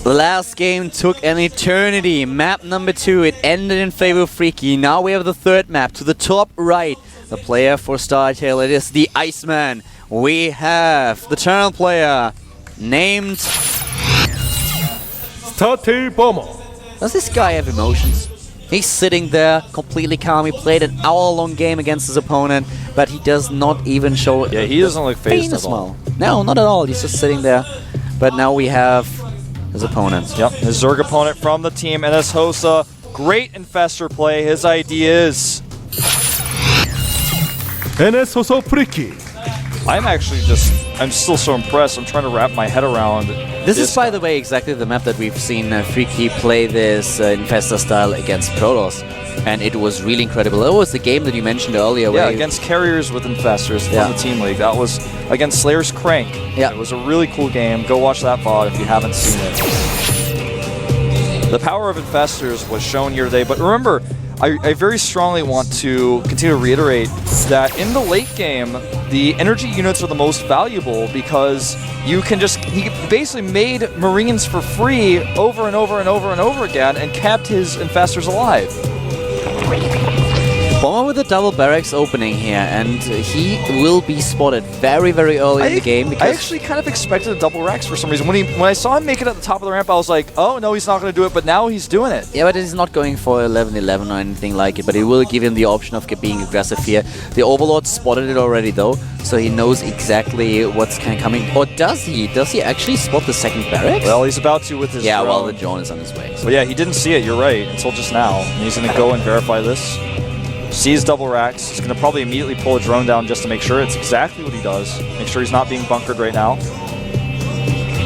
The last game took an eternity. Map number 2, it ended in favor of Freaky. Now we have the third map to the top right. The player for StarTale, it is the Iceman. We have the Eternal player named StarTale Bomber. Does this guy have emotions? He's sitting there completely calm. He played an hour-long game against his opponent, but he does not even show. Yeah, he doesn't look phased at all. No, not at all. He's just sitting there. But now we have his opponent. Yep, his Zerg opponent from the team, and Hosa. Great Infestor play. His ideas. NS Hoso Freaky. I'm still so impressed. I'm trying to wrap my head around. This is, by the way, exactly the map that we've seen Freaky play this Infestor style against Protoss. And it was really incredible. That was the game that you mentioned earlier. Yeah, against carriers with Infestors from the Team League. That was against Slayer's Crank. Yeah. It was a really cool game. Go watch that VOD if you haven't seen it. The power of Infestors was shown here today. But remember, I very strongly want to continue to reiterate that in the late game, the energy units are the most valuable because you can he basically made Marines for free over and over and over and over again and kept his Infestors alive. Bomber with a double barracks opening here, and he will be spotted very, very early in the game. Because I actually kind of expected a double Rex for some reason. When I saw him make it at the top of the ramp, I was like, oh, no, he's not going to do it, but now he's doing it. Yeah, but he's not going for 11-11 or anything like it, but it will give him the option of being aggressive here. The Overlord spotted it already, though, so he knows exactly what's kind of coming. Or does he? Does he actually spot the second barracks? Well, he's about to with his drone. Well, the drone is on his way. So. But yeah, he didn't see it, you're right, until just now. And he's going to go and verify this. Sees double racks. He's going to probably immediately pull a drone down just to make sure it's exactly what he does. Make sure he's not being bunkered right now.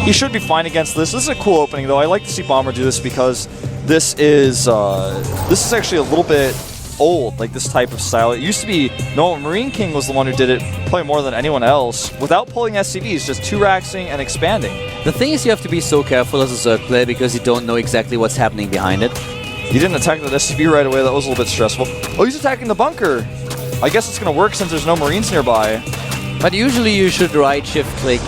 He should be fine against this. This is a cool opening, though. I like to see Bomber do this because this is actually a little bit old, like this type of style. It used to be, no, Marine King was the one who did it probably more than anyone else without pulling SCVs, just 2-raxing and expanding. The thing is, you have to be so careful as a Zerg player because you don't know exactly what's happening behind it. He didn't attack the SCV right away. That was a little bit stressful. Oh, he's attacking the bunker. I guess it's going to work since there's no Marines nearby. But usually you should right-shift-click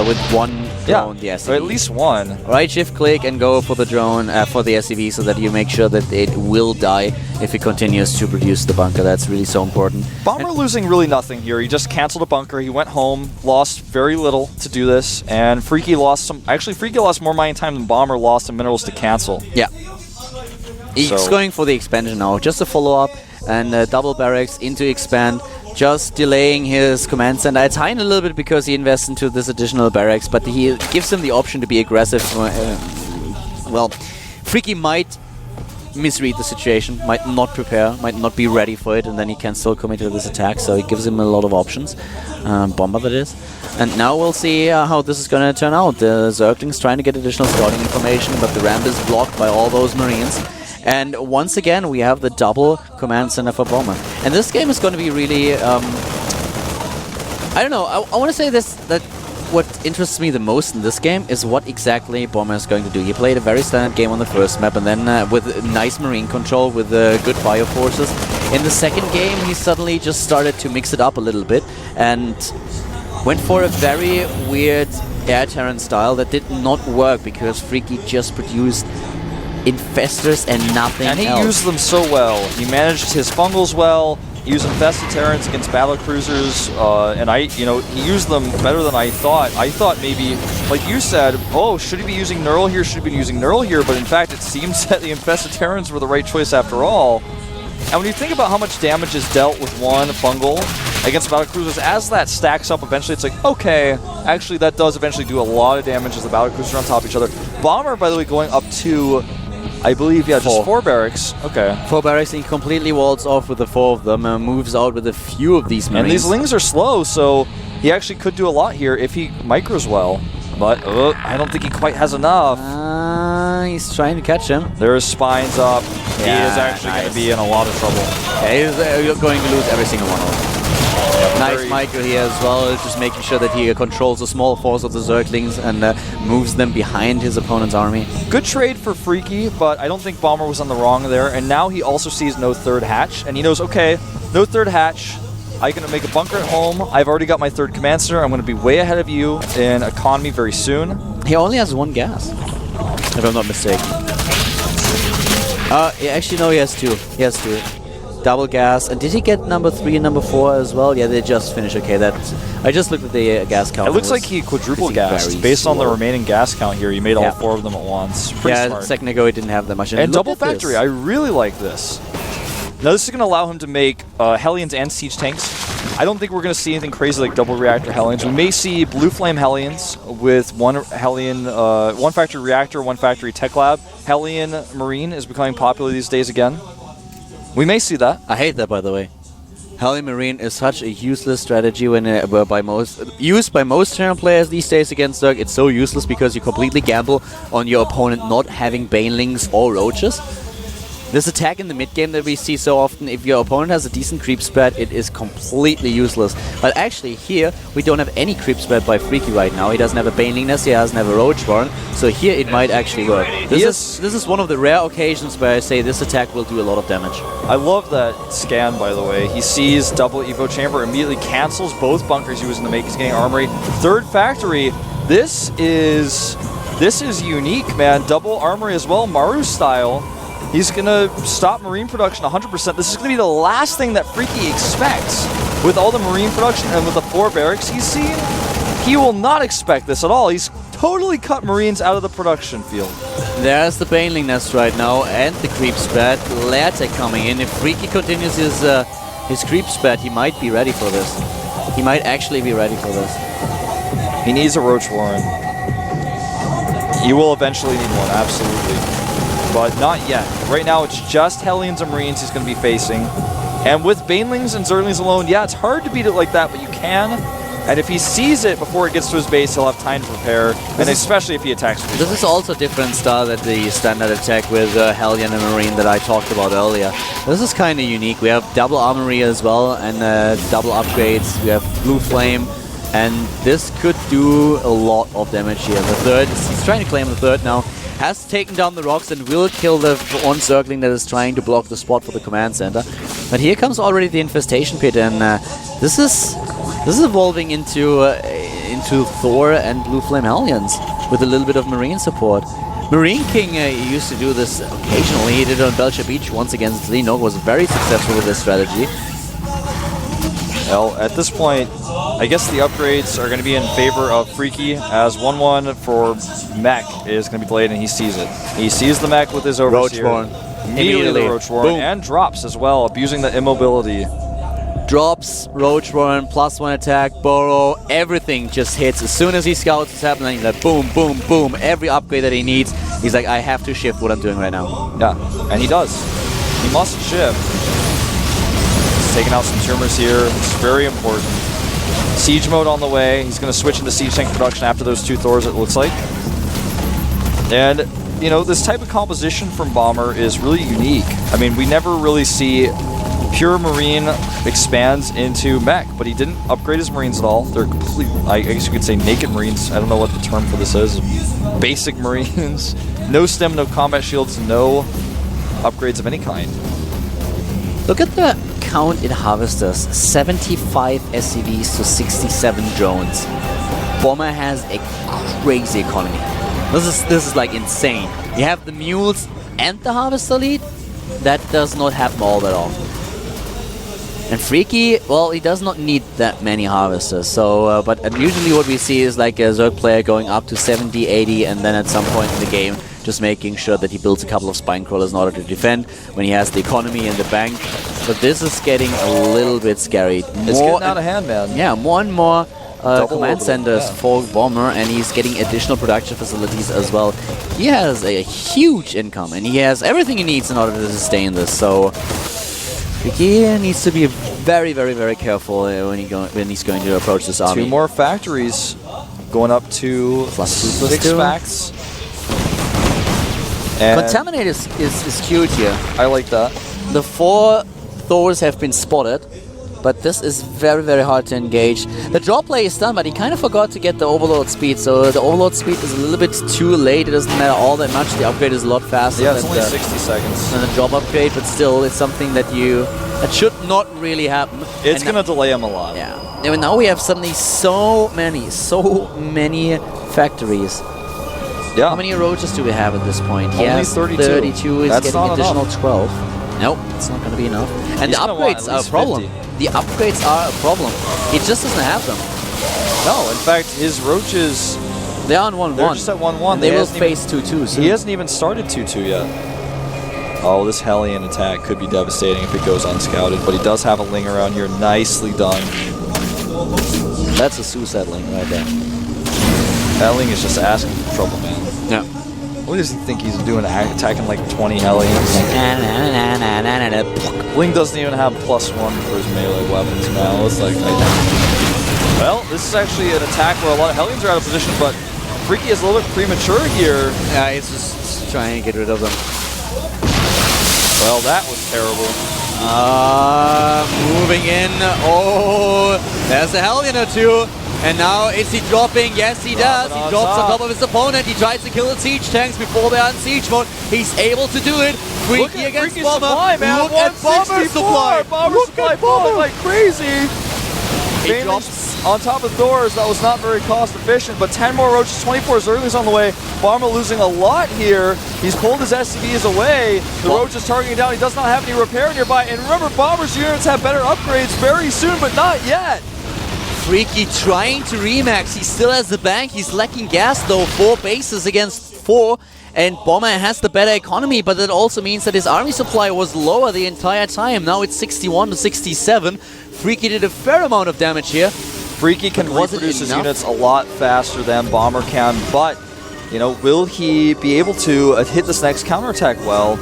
with one drone, the SCV. Or at least one. Right-shift-click and go for the drone, for the SCV, so that you make sure that it will die if it continues to produce the bunker. That's really so important. Bomber losing really nothing here. He just canceled a bunker. He went home, lost very little to do this, and Freaky lost some... Actually, Freaky lost more mining time than Bomber lost in minerals to cancel. Yeah. He's going for the expansion now, just a follow-up and double barracks into expand, just delaying his command center a tiny little bit because he invests into this additional barracks, but he gives him the option to be aggressive. Well, Freaky might misread the situation, might not prepare, might not be ready for it, and then he can still commit to this attack, so it gives him a lot of options. Bomber, that is. And now we'll see how this is going to turn out. The Zergling's trying to get additional scouting information, but the ramp is blocked by all those Marines. And once again, we have the double command center for Bomber. And this game is going to be really... I don't know, I want to say this, that what interests me the most in this game is what exactly Bomber is going to do. He played a very standard game on the first map, and then with nice Marine control, with good bio forces. In the second game, he suddenly just started to mix it up a little bit, and went for a very weird air Terran style that did not work, because Freaky just produced Infestors and nothing else. And he used them so well. He managed his fungals well. He used infested Terrans against battle cruisers, and he used them better than I thought. I thought maybe, like you said, oh, should he be using Neural here? Should he be using Neural here? But in fact, it seems that the infested Terrans were the right choice after all. And when you think about how much damage is dealt with one fungal against battle cruisers, as that stacks up eventually, it's like, okay, actually that does eventually do a lot of damage as the battle cruisers are on top of each other. Bomber, by the way, going up to, I believe, yeah, just 4 barracks. Okay. 4 barracks, he completely walls off with the 4 of them, moves out with a few of these Marines. And these Lings are slow, so he actually could do a lot here if he micros well. But I don't think he quite has enough. He's trying to catch him. There's spines up. Yeah, he is actually going to be in a lot of trouble. Yeah, he's going to lose every single one of them. Nice micro here as well, just making sure that he controls the small force of the Zerglings and moves them behind his opponent's army. Good trade for Freaky, but I don't think Bomber was on the wrong there. And now he also sees no third hatch, and he knows, okay, no third hatch. I'm going to make a bunker at home. I've already got my third command center. I'm going to be way ahead of you in economy very soon. He only has 1 gas. if I'm not mistaken. Yeah, actually, no, he has two. He has two. Double gas. And did he get number 3 and number 4 as well? Yeah, they just finished. Okay, I just looked at the gas count. It looks like he quadruple gassed. Based on the remaining gas count here, he made all 4 of them at once. Pretty smart. A second ago he didn't have that much. And double factory. I really like this. Now this is going to allow him to make Hellions and Siege Tanks. I don't think we're going to see anything crazy like double reactor Hellions. We may see Blue Flame Hellions with one Hellion, one factory reactor, one factory tech lab. Hellion Marine is becoming popular these days again. We may see that. I hate that, by the way. Hellion Marine is such a useless strategy when used by most Terran players these days against Zerg. It's so useless because you completely gamble on your opponent not having Banelings or Roaches. This attack in the mid-game that we see so often, if your opponent has a decent creep spread, it is completely useless. But actually here, we don't have any creep spread by Freaky right now. He doesn't have a Baneling Nest, he doesn't have a Roach Warren, so here it might actually work. This is one of the rare occasions where I say this attack will do a lot of damage. I love that scan, by the way. He sees double Evo Chamber, immediately cancels both bunkers he was going to make. He's getting armory. Third factory, this is unique, man. Double armory as well, Maru style. He's going to stop Marine production 100%. This is going to be the last thing that Freaky expects. With all the Marine production and with the 4 barracks he's seen, he will not expect this at all. He's totally cut Marines out of the production field. There's the Baneling Nest right now and the creep spread. Lairtech coming in. If Freaky continues his creep spread, he might be ready for this. He might actually be ready for this. He needs a Roach Warren. He will eventually need one, absolutely. But not yet. Right now, it's just Hellions and Marines he's going to be facing. And with Banelings and Zerglings alone, yeah, it's hard to beat it like that, but you can. And if he sees it before it gets to his base, he'll have time to prepare, and especially if he attacks. This is also a different style than the standard attack with Hellion and Marine that I talked about earlier. This is kind of unique. We have double armory as well, and double upgrades. We have Blue Flame, and this could do a lot of damage here. The third, he's trying to claim the third now. Has taken down the rocks and will kill the one Zergling that is trying to block the spot for the command center. But here comes already the Infestation Pit, and this is evolving into Thor and Blue Flame Hellions with a little bit of Marine support. Marine King used to do this occasionally. He did it on Belcher Beach once against Lino, was very successful with this strategy. Well, at this point, I guess the upgrades are going to be in favor of Freaky, as 1-1 for Mech is going to be played, and he sees it. He sees the Mech with his Overseer. Roach Warren. Immediately the Roach Warren, and drops as well, abusing the immobility. Drops, Roach Warren, +1 attack, Burrow, everything just hits. As soon as he scouts what's happening, he's like boom, boom, boom. Every upgrade that he needs, he's like, I have to shift what I'm doing right now. Yeah, and he does. He must shift. He's taking out some tumors here. It's very important. Siege mode on the way. He's going to switch into Siege Tank production after those 2 Thors, it looks like. And, you know, this type of composition from Bomber is really unique. I mean, we never really see pure Marine expands into Mech, but he didn't upgrade his Marines at all. They're complete, I guess you could say naked Marines. I don't know what the term for this is. Basic Marines. No stem, no combat shields, no upgrades of any kind. Look at the count in Harvesters. 75 SCVs to 67 drones. Bomber has a crazy economy. This is like insane. You have the Mules and the Harvester lead. That does not happen all that often. And Freaky, well, he does not need that many Harvesters. So, but usually what we see is like a Zerg player going up to 70, 80, and then at some point in the game, just making sure that he builds a couple of Spine Crawlers in order to defend when he has the economy in the bank. But this is getting a little bit scary. It's getting out of hand, man. Yeah, more and more command centers for Bomber, and he's getting additional production facilities as well. He has a huge income, and he has everything he needs in order to sustain this. So Freaky needs to be very, very, very careful when he's going to approach this army. 2 more factories going up to +6 facts. And Contaminate is cute here. I like that. The 4 Thors have been spotted, but this is very, very hard to engage. The draw play is done, but he kind of forgot to get the overload speed, so the overload speed is a little bit too late. It doesn't matter all that much. The upgrade is a lot faster. Yeah, it's only 60 seconds. Than the drop upgrade, but still, it's something that should not really happen. It's going to delay him a lot. Yeah. And now we have suddenly so many factories. Yeah. How many roaches do we have at this point? Only Yes, 32. 32 is That's getting not additional enough. 12. Nope, it's not going to be enough. And He's the gonna want upgrades at are a least problem. 50. The upgrades are a problem. He just doesn't have them. No, in fact, his roaches, They're on 1-1. they're just at 1-1. And they will face 2-2 soon. He hasn't even started 2-2 yet. Oh, this Hellion attack could be devastating if it goes unscouted, but he does have a Ling around here. Nicely done. That's a suicide link right there. That Ling is just asking for trouble, man. Yeah. What does he think he's doing, attacking like 20 Hellions? Ling doesn't even have +1 for his melee weapons now. It's like, well, this is actually an attack where a lot of Hellions are out of position, but Freaky is a little bit premature here. Yeah, he's just trying to get rid of them. Well, that was terrible. Moving in. Oh, there's a Hellion or two. And now is he dropping? Yes, he does. He drops on top of his opponent. He tries to kill the siege tanks before they're on siege mode. He's able to do it. Freaky against Freaky's Bomber. supply, man. Look at Bomber's supply. Bomber's supply falling like crazy. He drops. On top of doors, that was not very cost efficient, but 10 more roaches, 24 Zerglings on the way. Bomber losing a lot here. He's pulled his SCVs away. The roach is targeting down. He does not have any repair nearby. And remember, Bomber's units have better upgrades very soon, but not yet. Freaky trying to remax. He still has the bank. He's lacking gas though. 4 bases against 4. And Bomber has the better economy, but that also means that his army supply was lower the entire time. Now it's 61 to 67. Freaky did a fair amount of damage here. Freaky can reproduce his units a lot faster than Bomber can, but, you know, will he be able to hit this next counterattack well?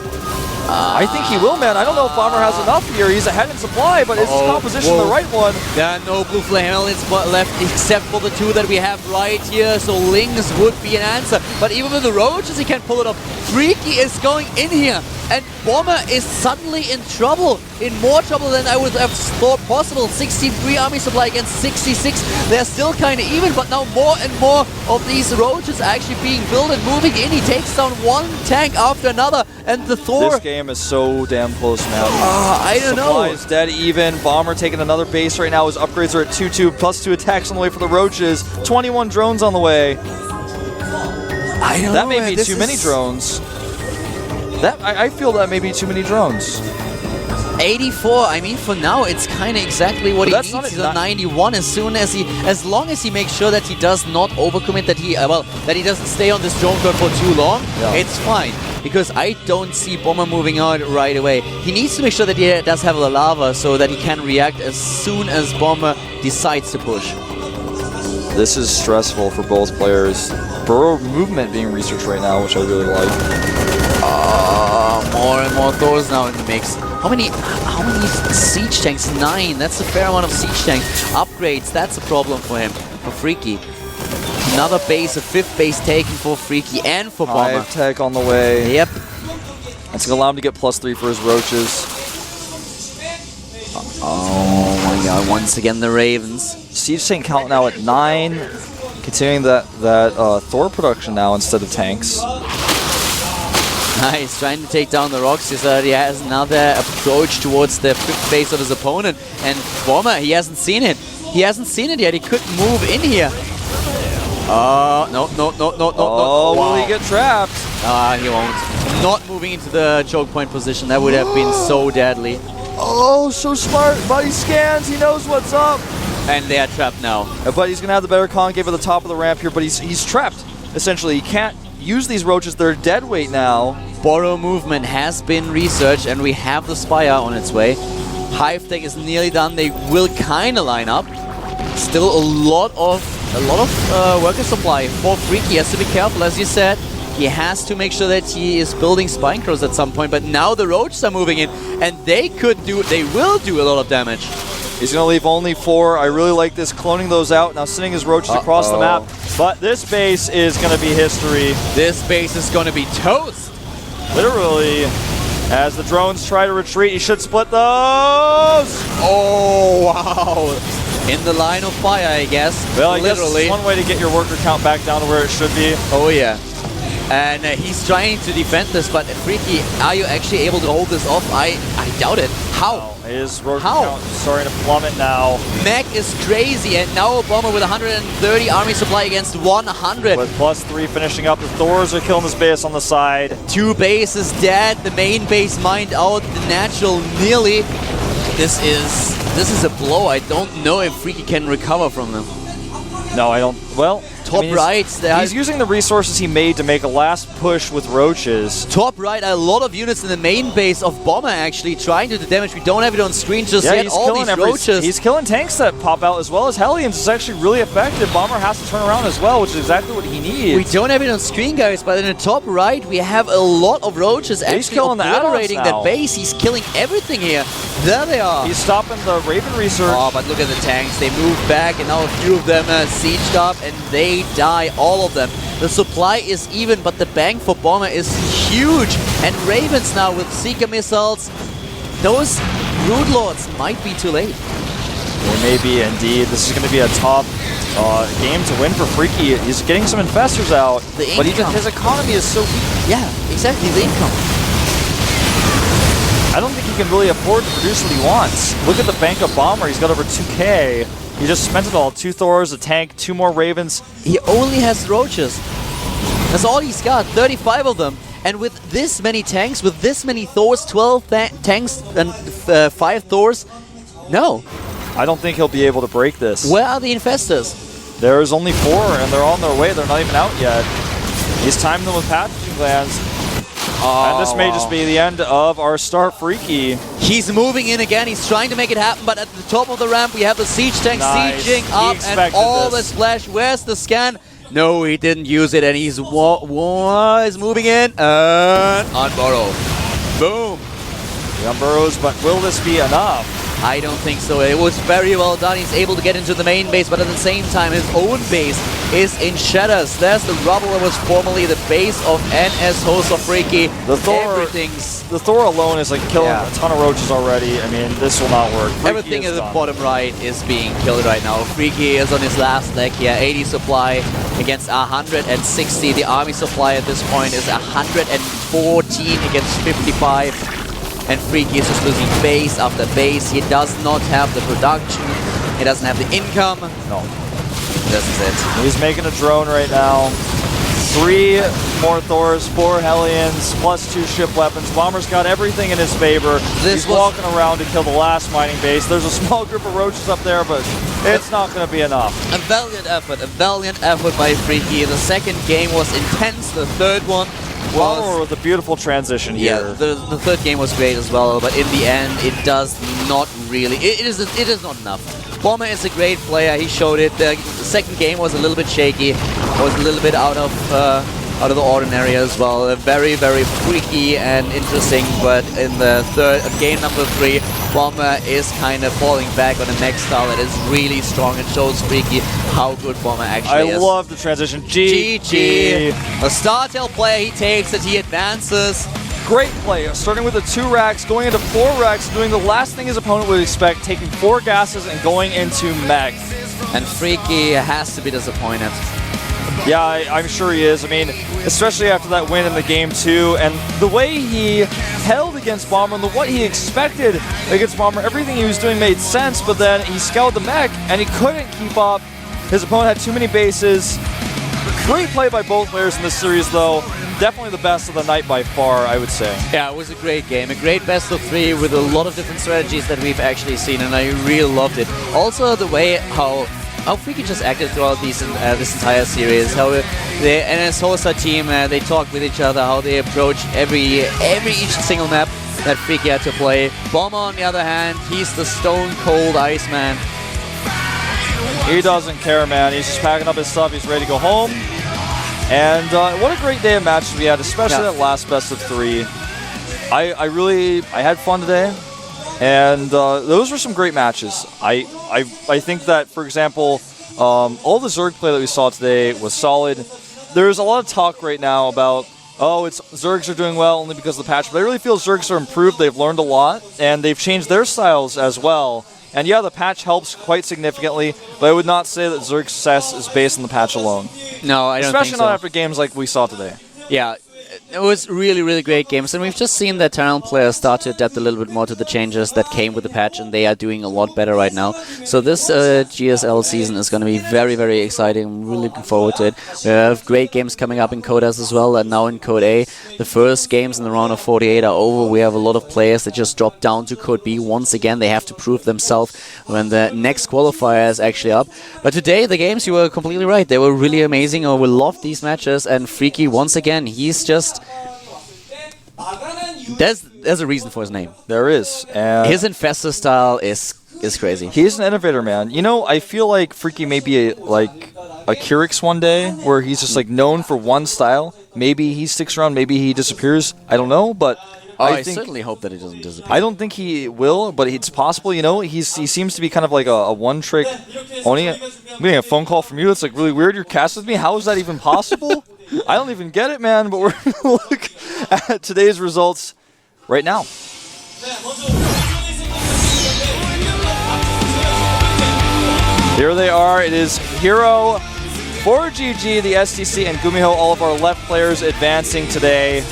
I think he will, man. I don't know if Bomber has enough here. He's ahead in supply, but is his composition the right one? There are no blue flame Hellions left except for the 2 that we have right here, so Lings would be an answer. But even with the roaches, he can pull it off. Freaky is going in here, and Bomber is suddenly in trouble. In more trouble than I would have thought possible. 63 army supply against 66. They're still kind of even, but now more and more of these roaches actually being built and moving in. He takes down one tank after another, and the Thor... This game is so damn close, man. I don't know. Supply is dead even. Bomber taking another base right now. His upgrades are at 2-2, +2 attacks on the way for the roaches. 21 drones on the way. I don't know. That may be too many drones. I feel that may be too many drones. 84. I mean, for now, it's kind of exactly what he needs. He's on 91. As long as he makes sure that he does not overcommit, that he doesn't stay on this drone code for too long, it's fine. Because I don't see Bomber moving out right away. He needs to make sure that he does have the lava so that he can react as soon as Bomber decides to push. This is stressful for both players. Burrow movement being researched right now, which I really like. More and more Thors now in the mix. How many siege tanks? 9. That's a fair amount of siege tank. Upgrades, that's a problem for him. For Freaky. Another base, a 5th base taken for Freaky and for Bomber. 5 tech on the way. Yep. That's going to allow him to get +3 for his roaches. Oh my god, once again the Ravens. Siege tank count now at 9. Continuing that Thor production now instead of tanks. Nice, trying to take down the rocks. He has another approach towards the 5th base of his opponent. And Bomber, he hasn't seen it. He hasn't seen it yet. He could move in here. No. Oh, will he get trapped? He won't. Not moving into the choke point position. That would have been so deadly. Oh, so smart. But he scans. He knows what's up. And they are trapped now. But he's going to have the better concave at the top of the ramp here, but he's trapped. Essentially, he can't use these roaches. They're dead weight now. Borrow movement has been researched, and we have the Spire on its way. Hive Tech is nearly done. They will kind of line up. Still a lot of worker supply for Freaky. He has to be careful, as you said. He has to make sure that he is building Spine Crows at some point. But now the roaches are moving in, and they will do a lot of damage. He's going to leave only 4. I really like this, cloning those out. Now sending his roaches across the map. But this base is going to be history. This base is going to be toast. Literally. As the drones try to retreat, he should split those. Oh, wow. In the line of fire, I guess. Well, I literally. guess it's one way to get your worker count back down to where it should be. Oh, yeah. And he's trying to defend this, but Freaky, are you actually able to hold this off? I doubt it. How? His road How? count is starting to plummet now. Mech is crazy, and now a Bomber with 130 army supply against 100. With +3 finishing up, the Thors are killing this base on the side. 2 bases dead, the main base mined out, the natural nearly. This is a blow. I don't know if Freaky can recover from them. No, I don't. Well, Top right. He's using the resources he made to make a last push with roaches. Top right, a lot of units in the main base of Bomber actually trying to do damage. We don't have it on screen just yet. He's All killing these roaches. He's killing tanks that pop out as well as Hellions. It's actually really effective. Bomber has to turn around as well, which is exactly what he needs. We don't have it on screen, guys, but in the top right, we have a lot of roaches actually killing the obliterating add-ons that now. base. He's killing everything here. There they are. He's stopping the Raven research. Oh, but look at the tanks. They move back, and now a few of them sieged up, and they die, all of them. The supply is even, but the bang for Bomber is huge. And Ravens now with Seeker missiles. Those Brood Lords might be too late. They may be indeed. This is going to be a top game to win for Freaky. He's getting some infestors out, but his economy is so weak. Yeah, exactly, the income. I don't think he can really afford to produce what he wants. Look at the bank of Bomber. He's got over 2K. He just spent it all. 2 Thors, a tank, 2 more Ravens. He only has roaches. That's all he's got, 35 of them. And with this many tanks, with this many Thors, 12 tanks and 5 Thors, no. I don't think he'll be able to break this. Where are the infestors? There's only 4, and they're on their way. They're not even out yet. He's timed them with pathogen glands. And this may just be the end of our Star Freaky. He's moving in again. He's trying to make it happen, but at the top of the ramp, we have the siege tank sieging up, and all the splash. Where's the scan? No, he didn't use it, and he's moving in. And unburrow. Boom. The unburrows, but will this be enough? I don't think so. It was very well done. He's able to get into the main base, but at the same time, his own base is in shatters. There's the rubble that was formerly the base of NS Host of Freaky. The Thor alone is like killing a ton of roaches already. I mean, this will not work. Freaky Everything at the bottom right is being killed right now. Freaky is on his last leg here. 80 supply against 160. The army supply at this point is 114 against 55. And Freaky is just losing base after base. He does not have the production. He doesn't have the income. No. This is it. He's making a drone right now. 3 more Thors, 4 Hellions, plus 2 ship weapons. Bomber's got everything in his favor. He's walking around to kill the last mining base. There's a small group of roaches up there, but it's not going to be enough. A valiant effort by Freaky. The second game was intense. The third one Bomber with a beautiful transition here. Yeah, the third game was great as well, but in the end, it does not really. It is not enough. Bomber is a great player. He showed it. The second game was a little bit shaky. Was a little bit out of the ordinary as well. Very, very freaky and interesting. But in the game number 3, Bomber is kind of falling back on a mech style that is really strong and shows Freaky how good Bomber actually is. I love the transition. GG. A StarTale player, he takes it, he advances. Great play, starting with the 2 racks, going into 4 racks, doing the last thing his opponent would expect, taking 4 gases and going into mech. And Freaky has to be disappointed. Yeah, I'm sure he is. I mean, especially after that win in the game 2, and the way he held against Bomber and what he expected against Bomber, everything he was doing made sense, but then he scouted the mech and he couldn't keep up. His opponent had too many bases. Great play by both players in this series, though. Definitely the best of the night by far, I would say. Yeah, it was a great game. A great best of 3 with a lot of different strategies that we've actually seen, and I really loved it. Also, the way how Freaky just acted throughout this entire series. How the NS Hosa team, they talk with each other, how they approach each single map that Freaky had to play. Bomber, on the other hand, he's the stone cold Iceman. He doesn't care, man. He's just packing up his stuff. He's ready to go home. And what a great day of matches we had, especially that last best of 3. I had fun today, and those were some great matches. I think that, for example, all the Zerg play that we saw today was solid. There's a lot of talk right now about, Zergs are doing well only because of the patch, but I really feel Zergs are improved. They've learned a lot, and they've changed their styles as well. And yeah, the patch helps quite significantly, but I would not say that Zerg's success is based on the patch alone. No, I don't think so. Especially not after games like we saw today. Yeah, it was really, really great games, and we've just seen that talent players start to adapt a little bit more to the changes that came with the patch, and they are doing a lot better right now. So this GSL season is going to be very, very exciting. I'm really looking forward to it. We have great games coming up in Code S as well, and now in Code A. The first games in the round of 48 are over. We have a lot of players that just dropped down to Code B. Once again, they have to prove themselves when the next qualifier is actually up. But today, the games, you were completely right. They were really amazing. We loved these matches, and Freaky, once again, he's just... There's a reason for his name. There is. And his Infestor style is crazy. He's an innovator, man. You know, I feel like Freaky may be a Kyrix one day, where he's just like known for one style. Maybe he sticks around, maybe he disappears. I don't know, but I certainly hope that he doesn't disappear. I don't think he will, but it's possible. You know, he seems to be kind of like a one-trick pony. I'm getting a phone call from you. It's like really weird. You're cast with me. How is that even possible? I don't even get it, man. But we're going to look at today's results right now. Here they are. It is Hero, 4GG, the STC, and Gumiho, all of our left players advancing today.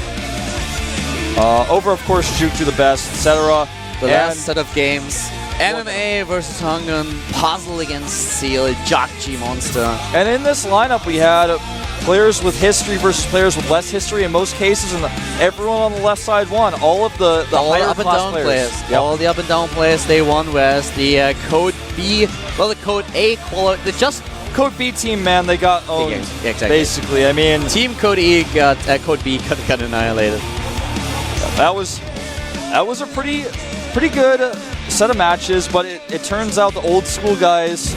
Over, of course, Juke to the best, etc. The last set of games. MMA versus Hongun, Puzzle against Seal, Jakji Monster. And in this lineup, we had players with history versus players with less history in most cases, and everyone on the left side won. All of the higher up and class down players. Yep. All the up and down players, they won, whereas the Code B, well, the Code A, just Code B team, man, they got owned. Yeah, exactly. Basically, I mean, Team Code E got Code B got annihilated. That was a pretty good set of matches, but it turns out the old school guys,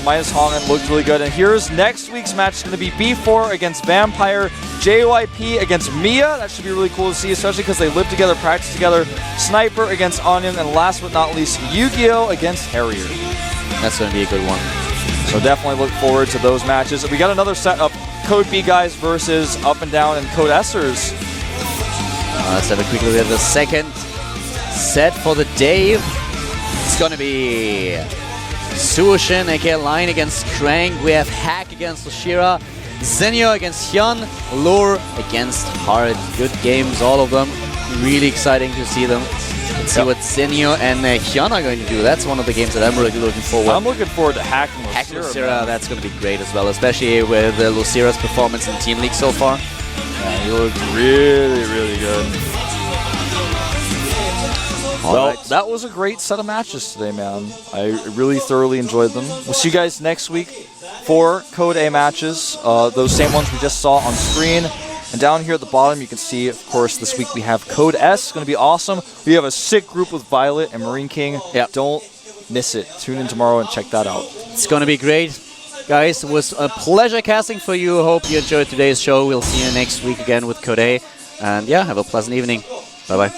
minus Hongan, looked really good. And here's next week's match. It's going to be B4 against Vampire, JYP against Mia. That should be really cool to see, especially because they live together, practice together. Sniper against Onion, and last but not least, Yu-Gi-Oh! Against Harrier. That's going to be a good one. So definitely look forward to those matches. We got another set of Code B guys versus Up and Down and Code Sers. Let's have a quick look at the second set for the day. It's going to be Suoshin, aka Line against Krang. We have Hack against Oshira, Zenyo against Hyun, Lure against Hard. Good games, all of them. Really exciting to see them. Let's see what Zenyo and Hyun are going to do. That's one of the games that I'm really looking forward to. I'm looking forward to Hack and Lucira. Hack and Lucira, that's going to be great as well, especially with Lucira's performance in Team League so far. Yeah, he looked really, really good. Well, that was a great set of matches today, man. I really thoroughly enjoyed them. We'll see you guys next week for Code A matches. Those same ones we just saw on screen. And down here at the bottom, you can see, of course, this week we have Code S. It's going to be awesome. We have a sick group with Violet and Marine King. Yep. Don't miss it. Tune in tomorrow and check that out. It's going to be great. Guys, it was a pleasure casting for you. Hope you enjoyed today's show. We'll see you next week again with Code A. And yeah, have a pleasant evening. Bye-bye.